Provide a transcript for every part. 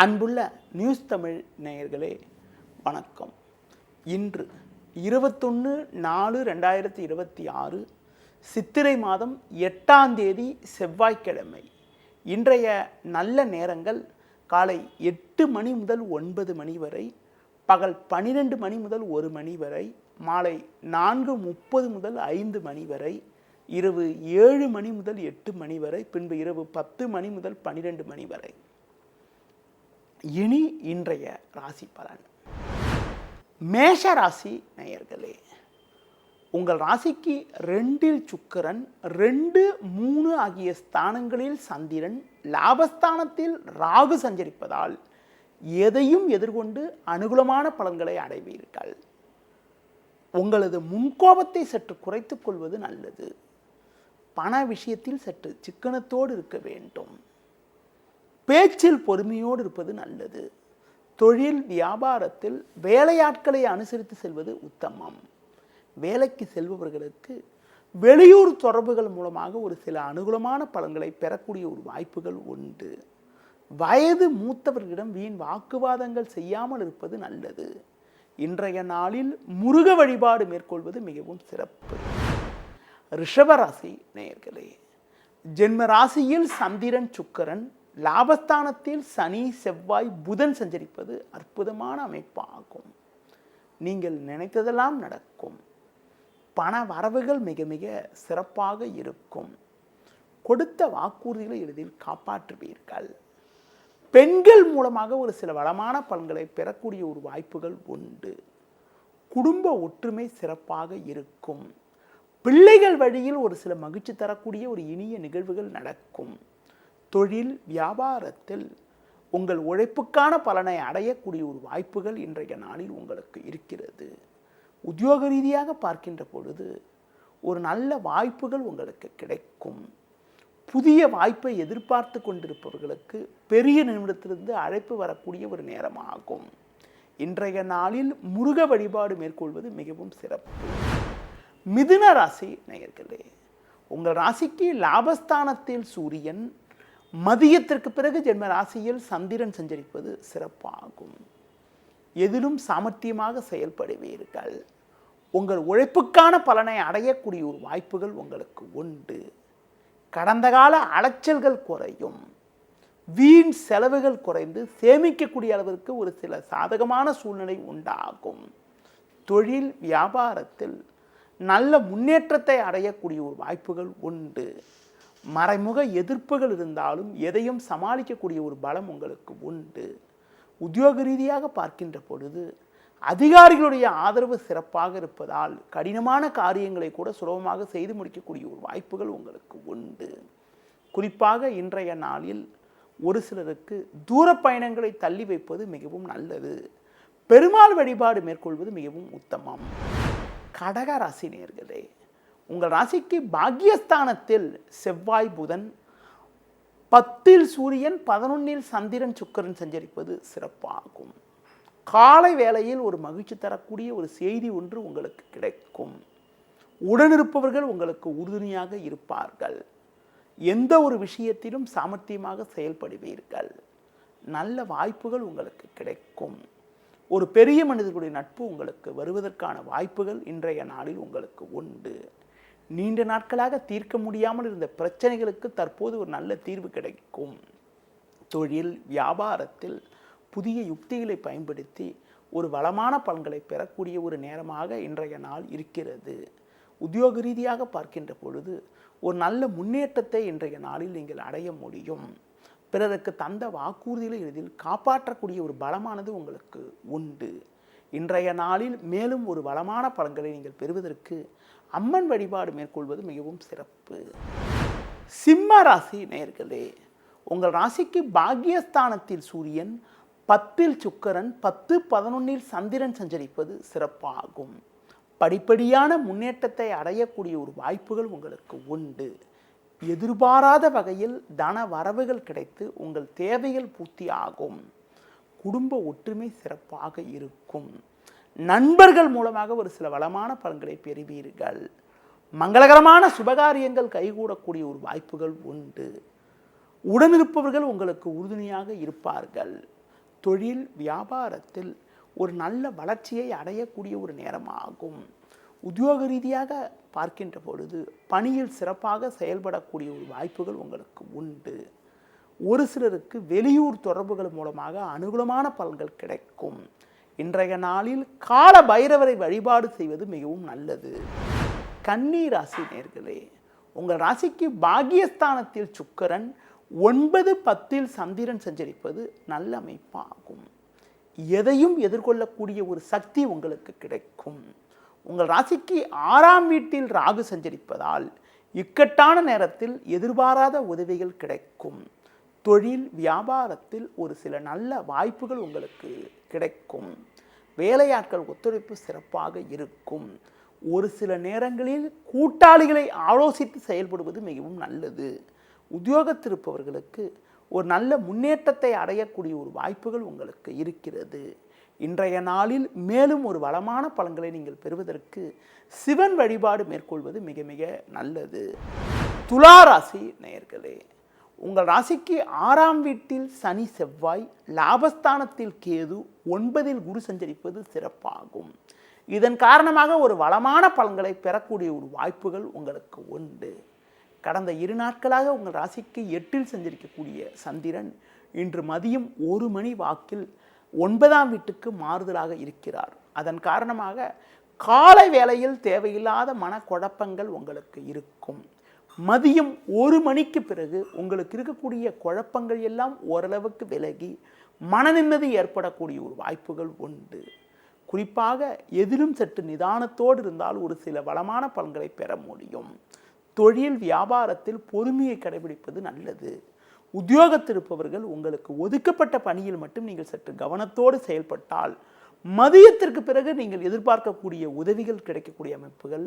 அன்புள்ள நியூஸ் தமிழ் நேயர்களே வணக்கம். இன்று 21/4/2026 சித்திரை மாதம் 8ஆம் தேதி செவ்வாய்க்கிழமை. இன்றைய நல்ல நேரங்கள் காலை 8 மணி முதல் 9 மணி வரை, பகல் 12 மணி முதல் 1 மணி வரை, மாலை 4:30 முதல் 5 மணி வரை, இரவு 7 மணி முதல் 8 மணி வரை, பின்பு இரவு 10 மணி முதல் 12 மணி வரை. இனி இன்றைய ராசி பலன். மேஷ ராசி நேயர்களே, உங்கள் ராசிக்கு 2இல் சுக்கிரன், 2, 3 ஆகிய ஸ்தானங்களில் சந்திரன், லாபஸ்தானத்தில் ராகு சஞ்சரிப்பதால் எதையும் எதிர்கொண்டு அனுகூலமான பலன்களை அடைவீர்கள். உங்களது முன்கோபத்தை சற்று குறைத்துக் கொள்வது நல்லது. பண விஷயத்தில் சற்று சிக்கனத்தோடு இருக்க வேண்டும். பேச்சில் பொறுமையோடு இருப்பது நல்லது. தொழில் வியாபாரத்தில் வேலையாட்களை அனுசரித்து செல்வது உத்தமம். வேலைக்கு செல்பவர்களுக்கு வெளியூர் தொடர்புகள் மூலமாக ஒரு சில அனுகூலமான பலன்களை பெறக்கூடிய ஒரு வாய்ப்புகள் உண்டு. வயது மூத்தவர்களிடம் வீண் வாக்குவாதங்கள் செய்யாமல் இருப்பது நல்லது. இன்றைய நாளில் முருக வழிபாடு மேற்கொள்வது மிகவும் சிறப்பு. ரிஷபராசி நேயர்களே, ஜென்ம ராசியில் சந்திரன் சுக்கிரன், லாபஸ்தானத்தில் சனி செவ்வாய் புதன் சஞ்சரிப்பது அற்புதமான அமைப்பாகும். நீங்கள் நினைத்ததெல்லாம் நடக்கும். பண வரவுகள் மிக மிக சிறப்பாக இருக்கும். கொடுத்த வாக்குறுதிகளை எளிதில் காப்பாற்றுவீர்கள். பெண்கள் மூலமாக ஒரு சில வளமான பலன்களை பெறக்கூடிய ஒரு வாய்ப்புகள் உண்டு. குடும்ப ஒற்றுமை சிறப்பாக இருக்கும். பிள்ளைகள் வழியில் ஒரு சில மகிழ்ச்சி தரக்கூடிய ஒரு இனிய நிகழ்வுகள் நடக்கும். தொழில் வியாபாரத்தில் உங்கள் உழைப்புக்கான பலனை அடையக்கூடிய ஒரு வாய்ப்புகள் இன்றைய நாளில் உங்களுக்கு இருக்கிறது. உத்தியோக ரீதியாக பார்க்கின்ற பொழுது ஒரு நல்ல வாய்ப்புகள் உங்களுக்கு கிடைக்கும். புதிய வாய்ப்பை எதிர்பார்த்து கொண்டிருப்பவர்களுக்கு பெரிய நிமிடத்திலிருந்து அழைப்பு வரக்கூடிய ஒரு நேரமாகும். இன்றைய நாளில் முருக வழிபாடு மேற்கொள்வது மிகவும் சிறப்பு. மிதுன ராசி நேயர்களே, உங்கள் ராசிக்கு லாபஸ்தானத்தில் சூரியன், மதியத்திற்கு பிறகு ஜென்ம ராசியில் சந்திரன் சஞ்சரிப்பது சிறப்பாகும். எதிலும் சாமர்த்தியமாக செயல்படுவீர்கள். உங்கள் உழைப்புக்கான பலனை அடையக்கூடிய ஒரு வாய்ப்புகள் உங்களுக்கு உண்டு. கடந்த கால அலைச்சல்கள் குறையும். வீண் செலவுகள் குறைந்து சேமிக்கக்கூடிய அளவிற்கு ஒரு சில சாதகமான சூழ்நிலை உண்டாகும். தொழில் வியாபாரத்தில் நல்ல முன்னேற்றத்தை அடையக்கூடிய ஒரு வாய்ப்புகள் உண்டு. மறைமுக எதிர்ப்புகள் இருந்தாலும் எதையும் சமாளிக்கக்கூடிய ஒரு பலம் உங்களுக்கு உண்டு. உத்தியோக ரீதியாக பார்க்கின்ற பொழுது அதிகாரிகளுடைய ஆதரவு சிறப்பாக இருப்பதால் கடினமான காரியங்களை கூட சுலபமாக செய்து முடிக்கக்கூடிய ஒரு வாய்ப்புகள் உங்களுக்கு உண்டு. குறிப்பாக இன்றைய நாளில் ஒரு சிலருக்கு தூர பயணங்களை தள்ளி வைப்பது மிகவும் நல்லது. பெருமாள் வழிபாடு மேற்கொள்வது மிகவும் உத்தமம். கடக ராசி நேயர்களே, உங்கள் ராசிக்கு பாக்கியஸ்தானத்தில் செவ்வாய் புதன், 10இல் சூரியன், 11இல் சந்திரன் சுக்கிரன் சஞ்சரிப்பது சிறப்பாகும். காலை வேளையில் ஒரு மகிழ்ச்சி தரக்கூடிய ஒரு செய்தி ஒன்று உங்களுக்கு கிடைக்கும். உடனிருப்பவர்கள் உங்களுக்கு உறுதுணையாக இருப்பார்கள். எந்த ஒரு விஷயத்திலும் சாமர்த்தியமாக செயல்படுவீர்கள். நல்ல வாய்ப்புகள் உங்களுக்கு கிடைக்கும். ஒரு பெரிய மனிதர்களுடைய நட்பு உங்களுக்கு வருவதற்கான வாய்ப்புகள் இன்றைய நாளில் உங்களுக்கு உண்டு. நீண்ட நாட்களாக தீர்க்க முடியாமல் இருந்த பிரச்சனைகளுக்கு தற்போது ஒரு நல்ல தீர்வு கிடைக்கும். தொழில் வியாபாரத்தில் புதிய யுக்திகளை பயன்படுத்தி ஒரு வளமான பலன்களை பெறக்கூடிய ஒரு நேரமாக இன்றைய நாள் இருக்கிறது. உத்தியோக ரீதியாக பார்க்கின்ற பொழுது ஒரு நல்ல முன்னேற்றத்தை இன்றைய நாளில் நீங்கள் அடைய முடியும். பிறருக்கு தந்த வாக்குறுதிகளை எளிதில் காப்பாற்றக்கூடிய ஒரு பலமானது உங்களுக்கு உண்டு. இன்றைய நாளில் மேலும் ஒரு வளமான பலன்களை நீங்கள் பெறுவதற்கு அம்மன் வழிபாடு மேற்கொள்வது மிகவும் சிறப்பு. சிம்ம ராசி நேயர்களே, உங்கள் ராசிக்கு பாக்கியஸ்தானத்தில் சூரியன், 10இல் சுக்கிரன், 10, 11இல் சந்திரன் சஞ்சரிப்பது சிறப்பாகும். படிப்படியான முன்னேற்றத்தை அடையக்கூடிய ஒரு வாய்ப்புகள் உங்களுக்கு உண்டு. எதிர்பாராத வகையில் தன வரவுகள் கிடைத்து உங்கள் தேவைகள் பூர்த்தி ஆகும். குடும்ப ஒற்றுமை சிறப்பாக இருக்கும். நண்பர்கள் மூலமாக ஒரு சில வளமான பலன்களை பெறுவீர்கள். மங்களகரமான சுபகாரியங்கள் கைகூடக்கூடிய ஒரு வாய்ப்புகள் உண்டு. உடனிருப்பவர்கள் உங்களுக்கு உறுதுணையாக இருப்பார்கள். தொழில் வியாபாரத்தில் ஒரு நல்ல வளர்ச்சியை அடையக்கூடிய ஒரு நேரமாகும். உத்தியோக ரீதியாக பார்க்கின்ற பொழுது பணியில் சிறப்பாக செயல்படக்கூடிய ஒரு வாய்ப்புகள் உங்களுக்கு உண்டு. ஒரு சிலருக்கு வெளியூர் தொடர்புகள் மூலமாக அனுகூலமான பலன்கள் கிடைக்கும். இன்றைய நாளில் கால பைரவரை வழிபாடு செய்வது மிகவும் நல்லது. கன்னி ராசி நேயர்களே, உங்கள் ராசிக்கு பாக்கியஸ்தானத்தில் சுக்கிரன் 9, 10 சந்திரன் சஞ்சரிப்பது நல்ல அமைப்பாகும். எதையும் எதிர்கொள்ளக்கூடிய ஒரு சக்தி உங்களுக்கு கிடைக்கும். உங்கள் ராசிக்கு 6ஆம் வீட்டில் ராகு சஞ்சரிப்பதால் இக்கட்டான நேரத்தில் எதிர்பாராத உதவிகள் கிடைக்கும். தொழில் வியாபாரத்தில் ஒரு சில நல்ல வாய்ப்புகள் உங்களுக்கு கிடைக்கும். வேலையாட்கள் ஒத்துழைப்பு சிறப்பாக இருக்கும். ஒரு சில நேரங்களில் கூட்டாளிகளை ஆலோசித்து செயல்படுவது மிகவும் நல்லது. உத்தியோகத்தில் இருப்பவர்களுக்கு ஒரு நல்ல முன்னேற்றத்தை அடையக்கூடிய ஒரு வாய்ப்புகள் உங்களுக்கு இருக்கிறது. இன்றைய நாளில் மேலும் ஒரு வளமான பலன்களை நீங்கள் பெறுவதற்கு சிவன் வழிபாடு மேற்கொள்வது மிக மிக நல்லது. துலா ராசி நேயர்களே, உங்கள் ராசிக்கு 6ஆம் வீட்டில் சனி செவ்வாய், லாபஸ்தானத்தில் கேது, 9இல் குரு சஞ்சரிப்பது சிறப்பாகும். இதன் காரணமாக ஒரு வளமான பலன்களை பெறக்கூடிய ஒரு வாய்ப்புகள் உங்களுக்கு உண்டு. கடந்த 2 நாட்களாக உங்கள் ராசிக்கு 8இல் சஞ்சரிக்கக்கூடிய சந்திரன் இன்று மதியம் 1 மணி வாக்கில் 9ஆம் வீட்டுக்கு மாறுதலாக இருக்கிறார். அதன் காரணமாக காலை வேளையில் தேவையில்லாத மனக்குழப்பங்கள் உங்களுக்கு இருக்கும். மதியம் 1 மணிக்கு பிறகு உங்களுக்கு இருக்கக்கூடிய குழப்பங்கள் எல்லாம் ஓரளவுக்கு விலகி மன நிம்மதி ஏற்படக்கூடிய ஒரு வாய்ப்புகள் உண்டு. குறிப்பாக எதிலும் சற்று நிதானத்தோடு இருந்தால் ஒரு சில வளமான பலன்களை பெற முடியும். தொழில் வியாபாரத்தில் பொறுமையை கடைபிடிப்பது நல்லது. உத்தியோகத்தில் இருப்பவர்கள் உங்களுக்கு ஒதுக்கப்பட்ட பணியில் மட்டும் நீங்கள் சற்று கவனத்தோடு செயல்பட்டால் மதியத்திற்கு பிறகு நீங்கள் எதிர்பார்க்கக்கூடிய உதவிகள் கிடைக்கக்கூடிய அமைப்புகள்,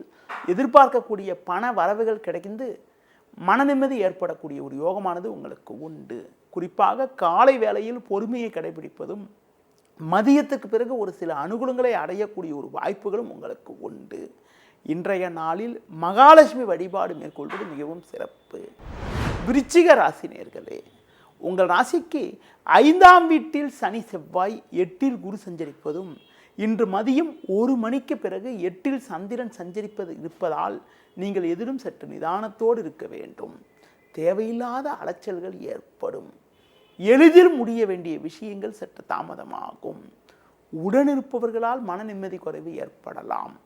எதிர்பார்க்கக்கூடிய பண வரவுகள் கிடைந்து மன நிம்மதி ஏற்படக்கூடிய ஒரு யோகமானது உங்களுக்கு உண்டு. குறிப்பாக காலை வேளையில் பொறுமையை கடைபிடிப்பதும் மதியத்துக்கு பிறகு ஒரு சில அனுகூலங்களை அடையக்கூடிய ஒரு வாய்ப்புகளும் உங்களுக்கு உண்டு. இன்றைய நாளில் மகாலட்சுமி வழிபாடு மேற்கொள்வது மிகவும் சிறப்பு. விருச்சிக ராசி நேயர்களே, உங்கள் ராசிக்கு 5ஆம் வீட்டில் சனி செவ்வாய், 8இல் குரு சஞ்சரிப்பதும் இன்று மதியம் 1 மணிக்கு பிறகு 8இல் சந்திரன் சஞ்சரிப்பது இருப்பதால் நீங்கள் எதிலும் சற்று நிதானத்தோடு இருக்க வேண்டும். தேவையில்லாத அலைச்சல்கள் ஏற்படும். எளிதில் முடிய வேண்டிய விஷயங்கள் சற்று தாமதமாகும். உடனிருப்பவர்களால் மன நிம்மதி குறைவு ஏற்படலாம்.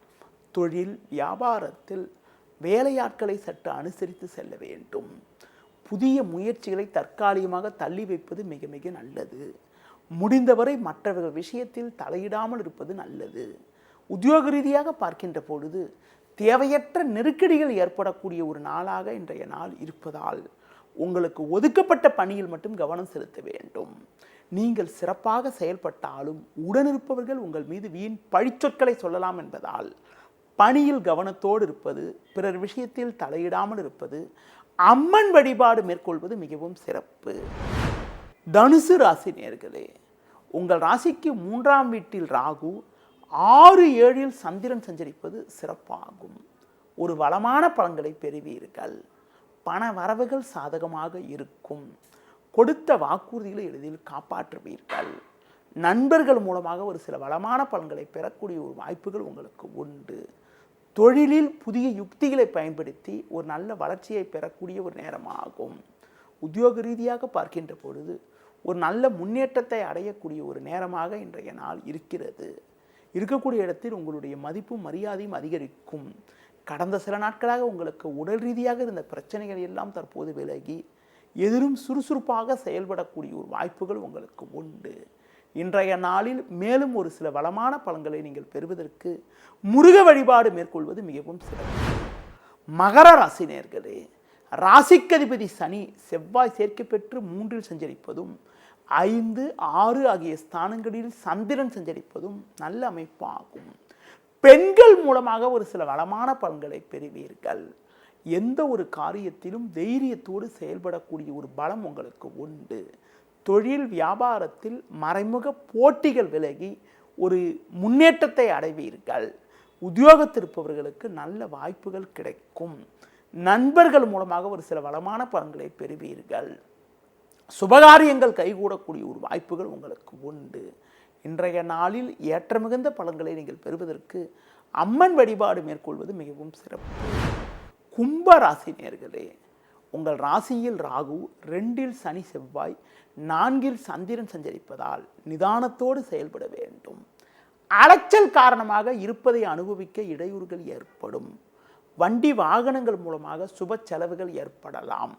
தொழில் வியாபாரத்தில் வேலையாட்களை சற்று அனுசரித்து செல்ல வேண்டும். புதிய முயற்சிகளை தற்காலிகமாக தள்ளி வைப்பது மிக மிக நல்லது. முடிந்தவரை மற்றவர்கள் விஷயத்தில் தலையிடாமல் இருப்பது நல்லது. உத்தியோக ரீதியாக பார்க்கின்ற பொழுது தேவையற்ற நெருக்கடிகள் ஏற்படக்கூடிய ஒரு நாளாக இன்றைய நாள் இருப்பதால் உங்களுக்கு ஒதுக்கப்பட்ட பணியில் மட்டும் கவனம் செலுத்த வேண்டும். நீங்கள் சிறப்பாக செயல்பட்டாலும் உடனிருப்பவர்கள் உங்கள் மீது வீண் பழிச்சொற்களை சொல்லலாம் என்பதால் பணியில் கவனத்தோடு இருப்பது, பிறர் விஷயத்தில் தலையிடாமல் இருப்பது, அம்மன் வழிபாடு மேற்கொள்வது மிகவும் சிறப்பு. தனுசு ராசி நேயர்களே, உங்கள் ராசிக்கு 3ஆம் வீட்டில் ராகு, 6, 7இல் சந்திரன் சஞ்சரிப்பது சிறப்பாகும். ஒரு வளமான பலன்களை பெறுவீர்கள். பண வரவுகள் சாதகமாக இருக்கும். கொடுத்த வாக்குறுதிகளை எளிதில் காப்பாற்றுவீர்கள். நண்பர்கள் மூலமாக ஒரு சில வளமான பலன்களை பெறக்கூடிய ஒரு வாய்ப்புகள் உங்களுக்கு உண்டு. தொழிலில் புதிய யுக்திகளை பயன்படுத்தி ஒரு நல்ல வளர்ச்சியை பெறக்கூடிய ஒரு நேரமாகும். உத்தியோக ரீதியாக பார்க்கின்ற பொழுது ஒரு நல்ல முன்னேற்றத்தை அடையக்கூடிய ஒரு நேரமாக இன்றைய நாள் இருக்கிறது. இருக்கக்கூடிய இடத்தில் உங்களுடைய மதிப்பும் மரியாதையும் அதிகரிக்கும். கடந்த சில நாட்களாக உங்களுக்கு உடல் ரீதியாக இருந்த பிரச்சனைகள் எல்லாம் தற்போது விலகி எதிரும் சுறுசுறுப்பாக செயல்படக்கூடிய ஒரு வாய்ப்புகள் உங்களுக்கு உண்டு. இன்றைய நாளில் மேலும் ஒரு சில வளமான பலன்களை நீங்கள் பெறுவதற்கு முருக வழிபாடு மேற்கொள்வது மிகவும் சிறப்பு. மகர ராசி நேயர்களே, ராசிக்கதிபதி சனி செவ்வாய் சேர்க்கை பெற்று 3இல் சஞ்சரிப்பதும் 5, 6 ஆகிய ஸ்தானங்களில் சந்திரன் சஞ்சரிப்பதும் நல்ல அமைப்பாகும். பெண்கள் மூலமாக ஒரு சில வளமான பலன்களை பெறுவீர்கள். எந்த ஒரு காரியத்திலும் தைரியத்தோடு செயல்படக்கூடிய ஒரு பலம் உங்களுக்கு உண்டு. தொழில் வியாபாரத்தில் மறைமுக போட்டிகள் விலகி ஒரு முன்னேற்றத்தை அடைவீர்கள். உத்தியோகத்திருப்பவர்களுக்கு நல்ல வாய்ப்புகள் கிடைக்கும். நண்பர்கள் மூலமாக ஒரு சில வளமான பலன்களை பெறுவீர்கள். சுபகாரியங்கள் கைகூடக்கூடிய ஒரு வாய்ப்புகள் உங்களுக்கு உண்டு. இன்றைய நாளில் ஏற்ற மிகுந்த பலன்களை நீங்கள் பெறுவதற்கு அம்மன் வழிபாடு மேற்கொள்வது மிகவும் சிறப்பு. கும்ப ராசி நேயர்களே, உங்கள் ராசியில் ராகு, 2இல் சனி செவ்வாய், 4இல் சந்திரன் சஞ்சரிப்பதால் நிதானத்தோடு செயல்பட வேண்டும். அலைச்சல் காரணமாக இருப்பதை அனுபவிக்க இடையூறுகள் ஏற்படும். வண்டி வாகனங்கள் மூலமாக சுப செலவுகள் ஏற்படலாம்.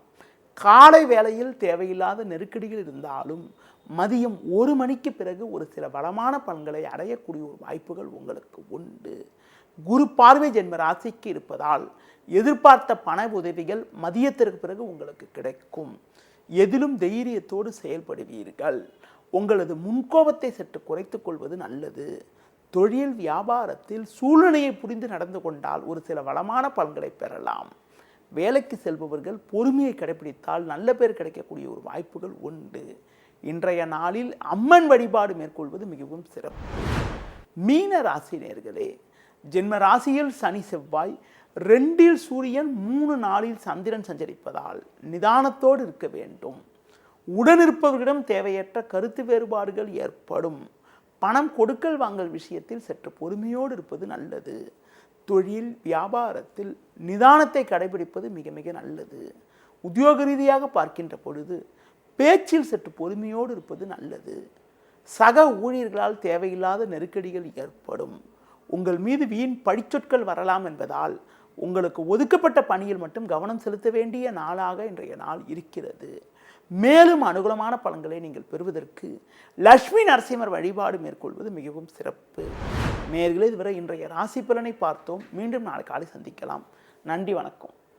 காலை வேளையில் தேவையில்லாத நெருக்கடிகள் இருந்தாலும் மதியம் 1 மணிக்கு பிறகு ஒரு சில வளமான பலன்களை அடையக்கூடிய ஒரு வாய்ப்புகள் உங்களுக்கு உண்டு. குரு பார்வை ஜென்ம ராசிக்கு இருப்பதால் எதிர்பார்த்த பண உதவிகள் மதியத்திற்கு பிறகு உங்களுக்கு கிடைக்கும். எதிலும் தைரியத்தோடு செயல்படுவீர்கள். உங்களது முன்கோபத்தை சற்று குறைத்துக் கொள்வது நல்லது. தொழில் வியாபாரத்தில் சூழ்நிலையை புரிந்து நடந்து கொண்டால் ஒரு சில வளமான பலன்களை பெறலாம். வேலைக்கு செல்பவர்கள் பொறுமையை கடைபிடித்தால் நல்ல பேர் கிடைக்கக்கூடிய ஒரு வாய்ப்புகள் உண்டு. இன்றைய நாளில் அம்மன் வழிபாடு மேற்கொள்வது மிகவும் சிறப்பு. மீன ராசி நேயர்களே, ஜென்ம ராசியில் சனி செவ்வாய், 2இல் சூரியன், 3, 4இல் சந்திரன் சஞ்சரிப்பதால் நிதானத்தோடு இருக்க வேண்டும். உடனிருப்பவர்களிடம் தேவையற்ற கருத்து வேறுபாடுகள் ஏற்படும். பணம் கொடுக்கல் வாங்கல் விஷயத்தில் சற்று பொறுமையோடு இருப்பது நல்லது. தொழில் வியாபாரத்தில் நிதானத்தை கடைபிடிப்பது மிக மிக நல்லது. உத்தியோக ரீதியாக பார்க்கின்ற பொழுது பேச்சில் சற்று பொறுமையோடு இருப்பது நல்லது. சக ஊழியர்களால் தேவையில்லாத நெருக்கடிகள் ஏற்படும். உங்கள் மீது வீண் பழிச்சொற்கள் வரலாம் என்பதால் உங்களுக்கு ஒதுக்கப்பட்ட பணியில் மட்டும் கவனம் செலுத்த வேண்டிய நாளாக இன்றைய நாள் இருக்கிறது. மேலும் அனுகூலமான பலன்களை நீங்கள் பெறுவதற்கு லட்சுமி நரசிம்மர் வழிபாடு மேற்கொள்வது மிகவும் சிறப்பு. நேயர்களே, இதுவரை இன்றைய ராசி பலனை பார்த்தோம். மீண்டும் நாளை காலை சந்திக்கலாம். நன்றி, வணக்கம்.